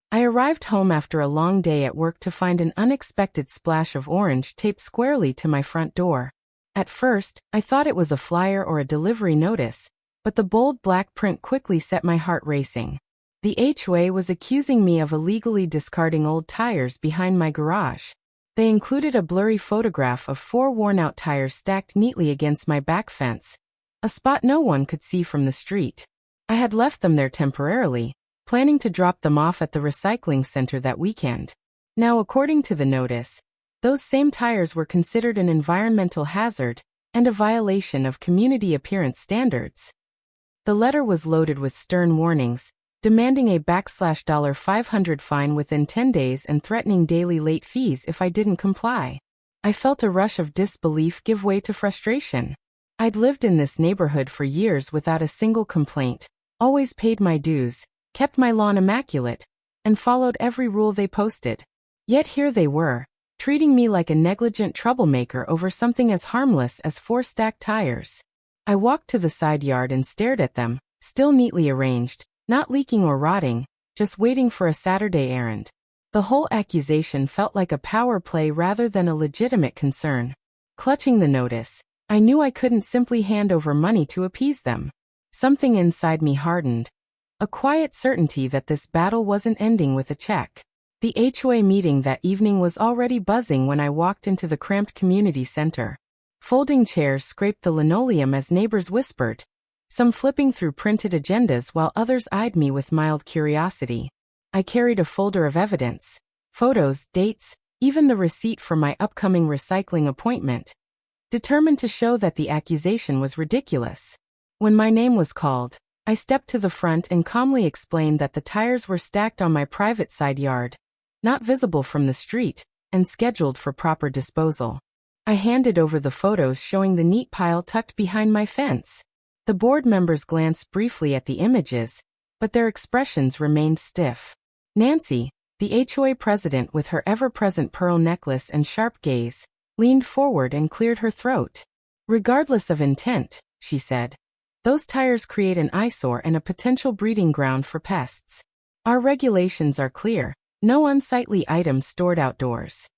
I arrived home after a long day at work to find an unexpected splash of orange taped squarely to my front door. At first, I thought it was a flyer or a delivery notice, but the bold black print quickly set my heart racing. The HOA was accusing me of illegally discarding old tires behind my garage. They included a blurry photograph of 4 worn-out tires stacked neatly against my back fence, a spot no one could see from the street. I had left them there temporarily, planning to drop them off at the recycling center that weekend. Now, according to the notice, those same tires were considered an environmental hazard and a violation of community appearance standards. The letter was loaded with stern warnings, demanding a $500 fine within 10 days and threatening daily late fees if I didn't comply. I felt a rush of disbelief give way to frustration. I'd lived in this neighborhood for years without a single complaint, always paid my dues, kept my lawn immaculate, and followed every rule they posted. Yet here they were, treating me like a negligent troublemaker over something as harmless as 4 stacked tires. I walked to the side yard and stared at them, still neatly arranged, not leaking or rotting, just waiting for a Saturday errand. The whole accusation felt like a power play rather than a legitimate concern. Clutching the notice, I knew I couldn't simply hand over money to appease them. Something inside me hardened. A quiet certainty that this battle wasn't ending with a check. The HOA meeting that evening was already buzzing when I walked into the cramped community center. Folding chairs scraped the linoleum as neighbors whispered, some flipping through printed agendas while others eyed me with mild curiosity. I carried a folder of evidence, photos, dates, even the receipt for my upcoming recycling appointment, determined to show that the accusation was ridiculous. When my name was called, I stepped to the front and calmly explained that the tires were stacked on my private side yard, not visible from the street, and scheduled for proper disposal. I handed over the photos showing the neat pile tucked behind my fence. The board members glanced briefly at the images, but their expressions remained stiff. Nancy, the HOA president with her ever-present pearl necklace and sharp gaze, leaned forward and cleared her throat. "Regardless of intent," she said, "those tires create an eyesore and a potential breeding ground for pests. Our regulations are clear: no unsightly items stored outdoors."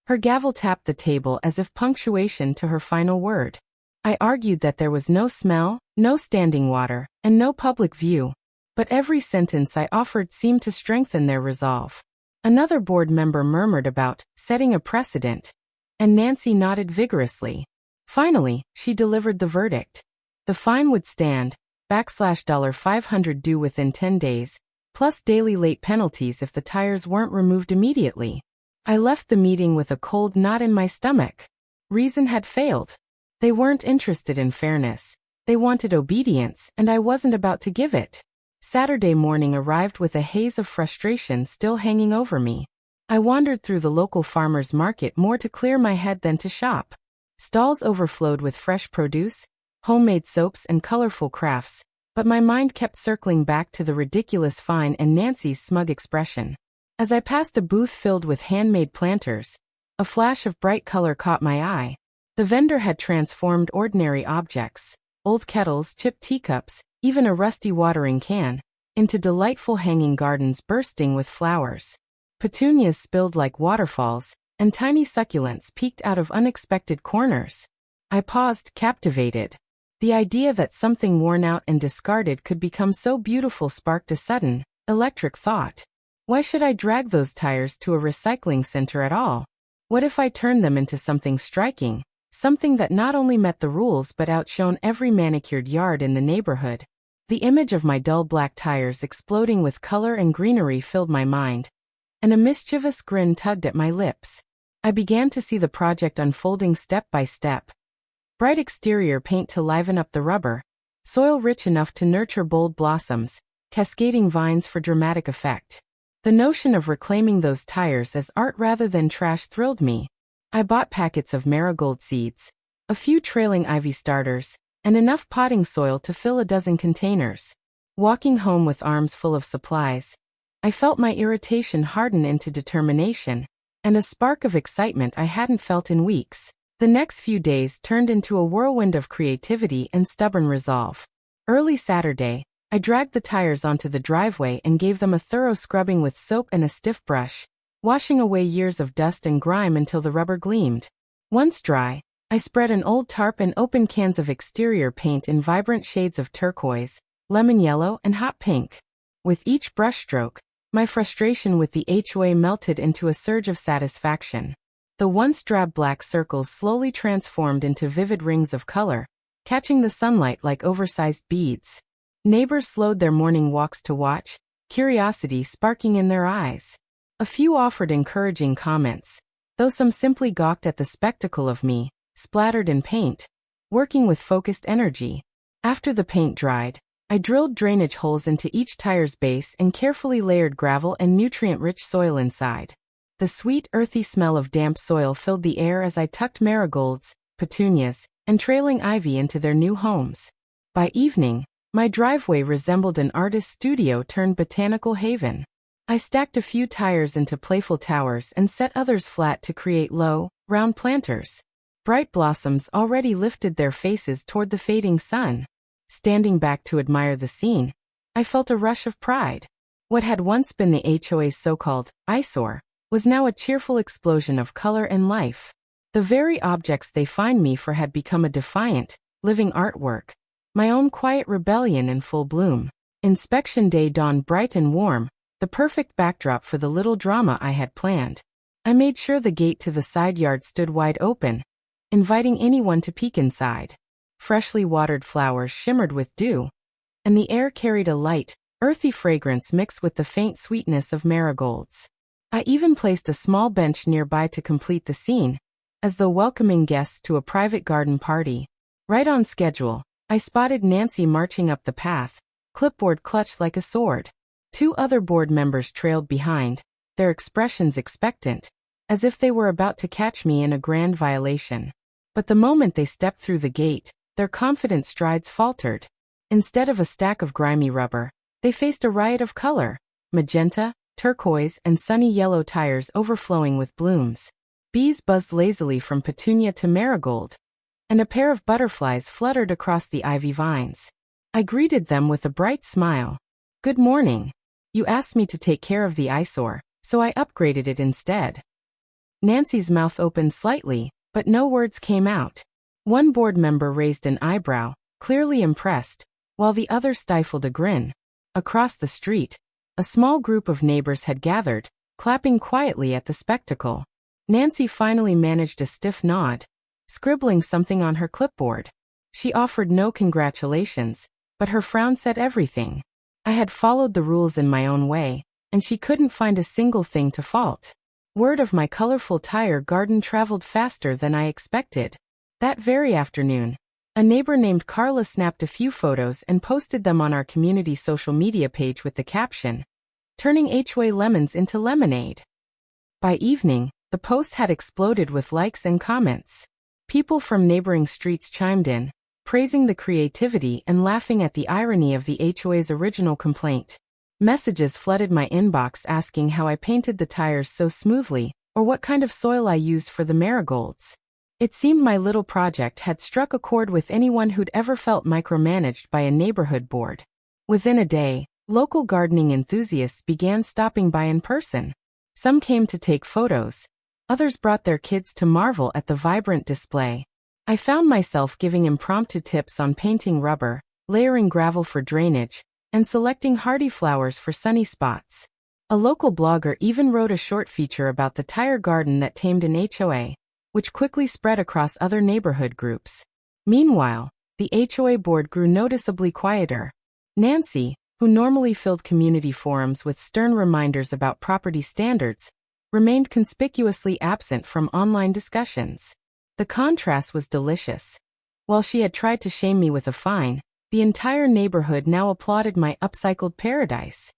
Her gavel tapped the table as if punctuation to her final word. I argued that there was no smell, no standing water, and no public view, but every sentence I offered seemed to strengthen their resolve. Another board member murmured about setting a precedent, and Nancy nodded vigorously. Finally, she delivered the verdict. The fine would stand, $500 due within 10 days, plus daily late penalties if the tires weren't removed immediately. I left the meeting with a cold knot in my stomach. Reason had failed. They weren't interested in fairness. They wanted obedience, and I wasn't about to give it. Saturday morning arrived with a haze of frustration still hanging over me. I wandered through the local farmers market more to clear my head than to shop. Stalls overflowed with fresh produce, homemade soaps, and colorful crafts, but my mind kept circling back to the ridiculous fine and Nancy's smug expression. As I passed a booth filled with handmade planters, a flash of bright color caught my eye. The vendor had transformed ordinary objects, old kettles, chipped teacups, even a rusty watering can, into delightful hanging gardens bursting with flowers. Petunias spilled like waterfalls, and tiny succulents peeked out of unexpected corners. I paused, captivated. The idea that something worn out and discarded could become so beautiful sparked a sudden, electric thought. Why should I drag those tires to a recycling center at all? What if I turned them into something striking? Something that not only met the rules but outshone every manicured yard in the neighborhood. The image of my dull black tires exploding with color and greenery filled my mind, and a mischievous grin tugged at my lips. I began to see the project unfolding step by step. Bright exterior paint to liven up the rubber, soil rich enough to nurture bold blossoms, cascading vines for dramatic effect. The notion of reclaiming those tires as art rather than trash thrilled me. I bought packets of marigold seeds, a few trailing ivy starters, and enough potting soil to fill a dozen containers. Walking home with arms full of supplies, I felt my irritation harden into determination, and a spark of excitement I hadn't felt in weeks. The next few days turned into a whirlwind of creativity and stubborn resolve. Early Saturday, I dragged the tires onto the driveway and gave them a thorough scrubbing with soap and a stiff brush, washing away years of dust and grime until the rubber gleamed. Once dry, I spread an old tarp and opened cans of exterior paint in vibrant shades of turquoise, lemon yellow, and hot pink. With each brushstroke, my frustration with the HOA melted into a surge of satisfaction. The once drab black circles slowly transformed into vivid rings of color, catching the sunlight like oversized beads. Neighbors slowed their morning walks to watch, curiosity sparking in their eyes. A few offered encouraging comments, though some simply gawked at the spectacle of me, splattered in paint, working with focused energy. After the paint dried, I drilled drainage holes into each tire's base and carefully layered gravel and nutrient-rich soil inside. The sweet, earthy smell of damp soil filled the air as I tucked marigolds, petunias, and trailing ivy into their new homes. By evening, my driveway resembled an artist's studio turned botanical haven. I stacked a few tires into playful towers and set others flat to create low, round planters. Bright blossoms already lifted their faces toward the fading sun. Standing back to admire the scene, I felt a rush of pride. What had once been the HOA's so-called eyesore was now a cheerful explosion of color and life. The very objects they fined me for had become a defiant, living artwork, my own quiet rebellion in full bloom. Inspection day dawned bright and warm, the perfect backdrop for the little drama I had planned. I made sure the gate to the side yard stood wide open, inviting anyone to peek inside. Freshly watered flowers shimmered with dew, and the air carried a light, earthy fragrance mixed with the faint sweetness of marigolds. I even placed a small bench nearby to complete the scene, as though welcoming guests to a private garden party. Right on schedule, I spotted Nancy marching up the path, clipboard clutched like a sword. 2 other board members trailed behind, their expressions expectant, as if they were about to catch me in a grand violation. But the moment they stepped through the gate, their confident strides faltered. Instead of a stack of grimy rubber, they faced a riot of color: magenta, turquoise, and sunny yellow tires overflowing with blooms. Bees buzzed lazily from petunia to marigold, and a pair of butterflies fluttered across the ivy vines. I greeted them with a bright smile. "Good morning. You asked me to take care of the eyesore, so I upgraded it instead." Nancy's mouth opened slightly, but no words came out. One board member raised an eyebrow, clearly impressed, while the other stifled a grin. Across the street, a small group of neighbors had gathered, clapping quietly at the spectacle. Nancy finally managed a stiff nod, scribbling something on her clipboard. She offered no congratulations, but her frown said everything. I had followed the rules in my own way, and she couldn't find a single thing to fault. Word of my colorful tire garden traveled faster than I expected. That very afternoon, a neighbor named Carla snapped a few photos and posted them on our community social media page with the caption, "Turning HOA lemons into lemonade." By evening, the post had exploded with likes and comments. People from neighboring streets chimed in, praising the creativity and laughing at the irony of the HOA's original complaint. Messages flooded my inbox asking how I painted the tires so smoothly, or what kind of soil I used for the marigolds. It seemed my little project had struck a chord with anyone who'd ever felt micromanaged by a neighborhood board. Within a day, local gardening enthusiasts began stopping by in person. Some came to take photos. Others brought their kids to marvel at the vibrant display. I found myself giving impromptu tips on painting rubber, layering gravel for drainage, and selecting hardy flowers for sunny spots. A local blogger even wrote a short feature about the tire garden that tamed an HOA, which quickly spread across other neighborhood groups. Meanwhile, the HOA board grew noticeably quieter. Nancy, who normally filled community forums with stern reminders about property standards, remained conspicuously absent from online discussions. The contrast was delicious. While she had tried to shame me with a fine, the entire neighborhood now applauded my upcycled paradise.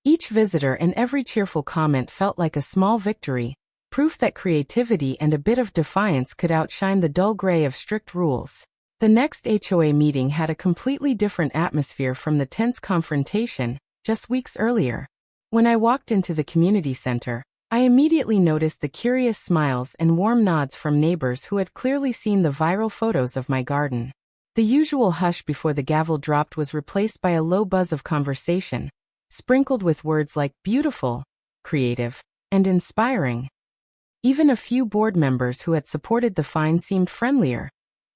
Each visitor and every cheerful comment felt like a small victory, proof that creativity and a bit of defiance could outshine the dull gray of strict rules. The next HOA meeting had a completely different atmosphere from the tense confrontation just weeks earlier. When I walked into the community center, I immediately noticed the curious smiles and warm nods from neighbors who had clearly seen the viral photos of my garden. The usual hush before the gavel dropped was replaced by a low buzz of conversation, sprinkled with words like beautiful, creative, and inspiring. Even a few board members who had supported the find seemed friendlier,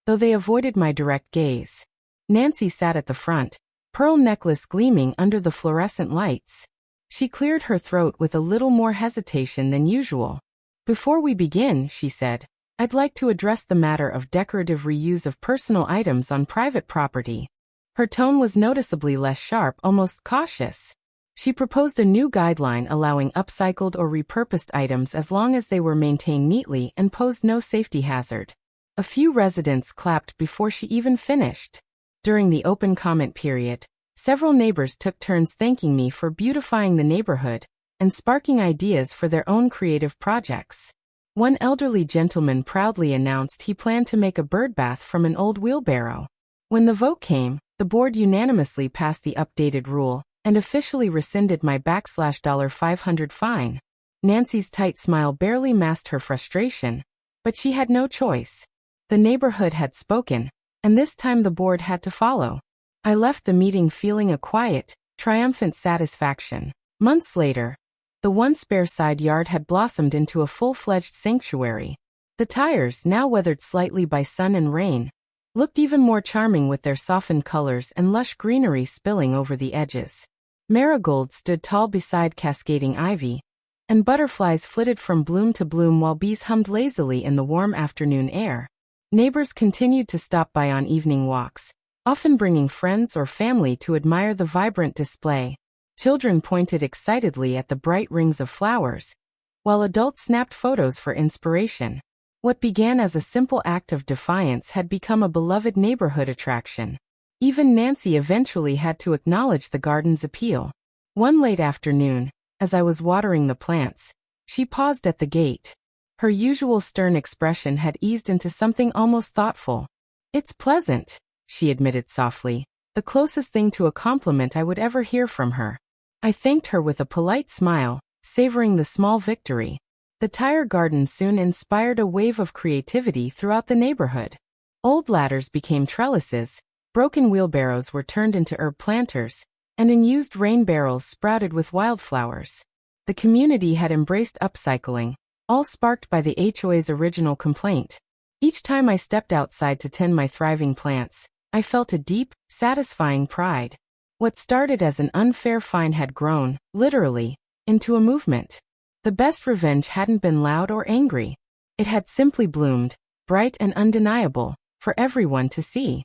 though they avoided my direct gaze. Nancy sat at the front, pearl necklace gleaming under the fluorescent lights. She cleared her throat with a little more hesitation than usual. "Before we begin," she said, "I'd like to address the matter of decorative reuse of personal items on private property." Her tone was noticeably less sharp, almost cautious. She proposed a new guideline allowing upcycled or repurposed items as long as they were maintained neatly and posed no safety hazard. A few residents clapped before she even finished. During the open comment period, several neighbors took turns thanking me for beautifying the neighborhood and sparking ideas for their own creative projects. One elderly gentleman proudly announced he planned to make a birdbath from an old wheelbarrow. When the vote came, the board unanimously passed the updated rule and officially rescinded my $500 fine. Nancy's tight smile barely masked her frustration, but she had no choice. The neighborhood had spoken, and this time the board had to follow. I left the meeting feeling a quiet, triumphant satisfaction. Months later, the once bare side yard had blossomed into a full-fledged sanctuary. The tires, now weathered slightly by sun and rain, looked even more charming with their softened colors and lush greenery spilling over the edges. Marigolds stood tall beside cascading ivy, and butterflies flitted from bloom to bloom while bees hummed lazily in the warm afternoon air. Neighbors continued to stop by on evening walks, often bringing friends or family to admire the vibrant display. Children pointed excitedly at the bright rings of flowers, while adults snapped photos for inspiration. What began as a simple act of defiance had become a beloved neighborhood attraction. Even Nancy eventually had to acknowledge the garden's appeal. One late afternoon, as I was watering the plants, she paused at the gate. Her usual stern expression had eased into something almost thoughtful. "It's pleasant," she admitted softly, the closest thing to a compliment I would ever hear from her. I thanked her with a polite smile, savoring the small victory. The tire garden soon inspired a wave of creativity throughout the neighborhood. Old ladders became trellises, broken wheelbarrows were turned into herb planters, and unused rain barrels sprouted with wildflowers. The community had embraced upcycling, all sparked by the HOA's original complaint. Each time I stepped outside to tend my thriving plants, I felt a deep, satisfying pride. What started as an unfair fine had grown, literally, into a movement. The best revenge hadn't been loud or angry. It had simply bloomed, bright and undeniable, for everyone to see.